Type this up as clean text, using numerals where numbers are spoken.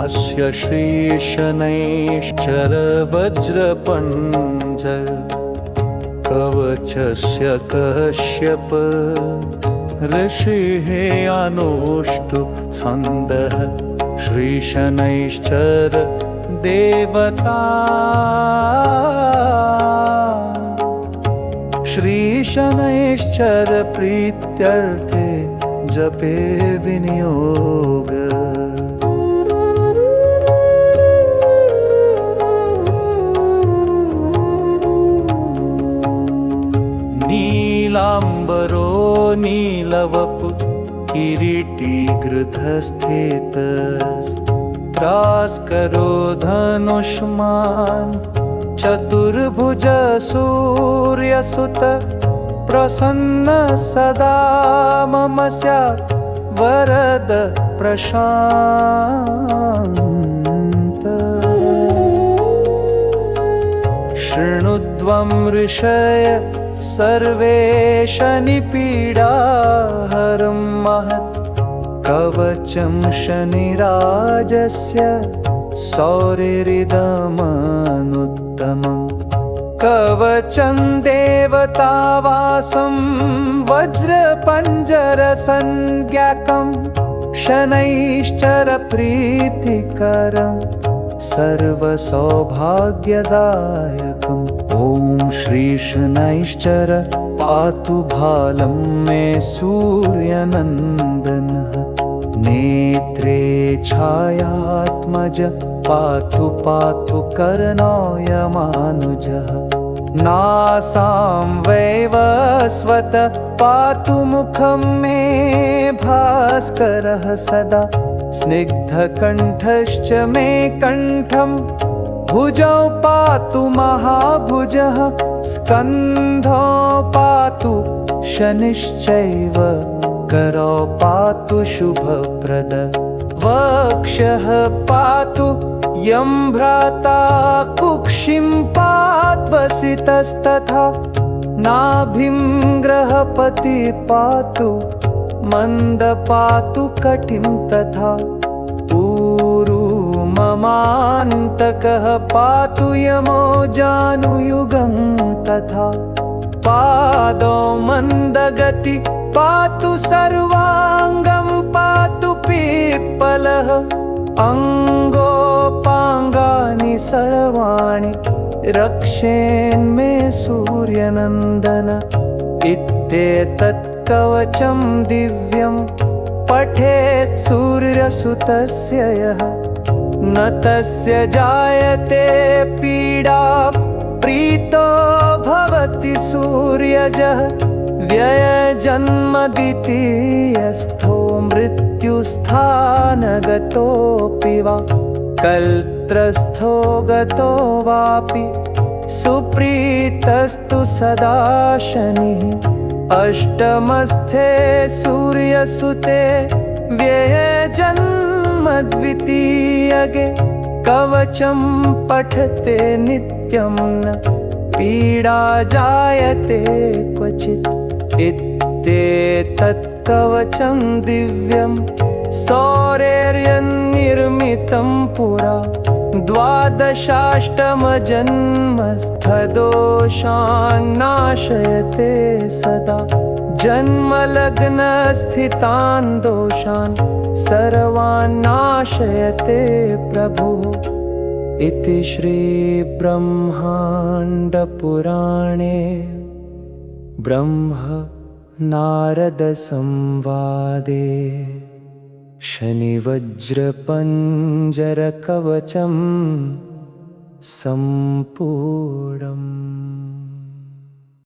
अस्य श्रीशनैश्चरवज्रपञ्जर कवचस्य कश्यप ऋषिः अनुष्टुप् छन्दः श्रीशनैश्चर देवता श्रीशनैश्चर प्रीत्यर्थे जपे विनियोग नीलाम्बरो नीलवपु किरीटी गृधस्थितस्त्रास्करो धनुष्मान् चतुर्भुज सूर्यसुत प्रसन्न सदा मम स्यात् वरद प्रशान्त शृणुध्वं ऋषय सर्वे शनिपीडाहरं महत् कवचं शनिराजस्य सौरिरिदमनुत्तमम् कवचं देवतावासं वज्रपञ्जरसंज्ञकं शनैश्चर प्रीतिकरं सर्वसौभाग्यदायकम् ॐ श्रीशनैश्चर पातु भालं मे सूर्यनन्दनः नेत्रे छायात्मज पातु पातु कर्णोऽयमानुजः नासां वैवस्वत पातु मुखं मे भास्करः सदा स्निग्धकण्ठश्च मे कण्ठं भुजौ पातु महाभुजः स्कन्धौ पातु शनिश्चैव करौ पातु शुभप्रद वक्षः पातु यं भ्राता कुक्षिं पात्वसितस्तथा नाभिं ग्रहपति पातु मन्द पातु कटिं तथा ऊरु ममान्तकः पातु यमो जानुयुगं तथा पादौ मन्दगति पातु सर्वाङ्गं पातु पिप्पलः अङ्गोपाङ्गानि सर्वाणि रक्षेन्मे सूर्यनन्दन इत्येतत् कवचं दिव्यं पठेत् सूर्यसुतस्य यः न तस्य जायते पीडा प्रीतो भवति सूर्यजः व्ययजन्म द्वितीयस्थो मृत्युस्थानगतोऽपि वा कल्त्रस्थो गतो वापि सुप्रीतस्तु सदा शनिः अष्टमस्थे सूर्यसुते व्ययजन्म द्वितीयगे कवचं पठते नित्यं न पीडा जायते क्वचित् इत्येतत् कवचं दिव्यं सौरेर्यन्निर्मितं पुरा द्वादशाष्टमजन्मस्थदोषान्नाशयते सदा जन्मलग्नस्थितान् दोषान् सर्वान्नाशयते प्रभुः इति श्रीब्रह्माण्डपुराणे ब्रह्म नारदसंवादे शनिवज्रपञ्जरकवचं सम्पूर्णम्।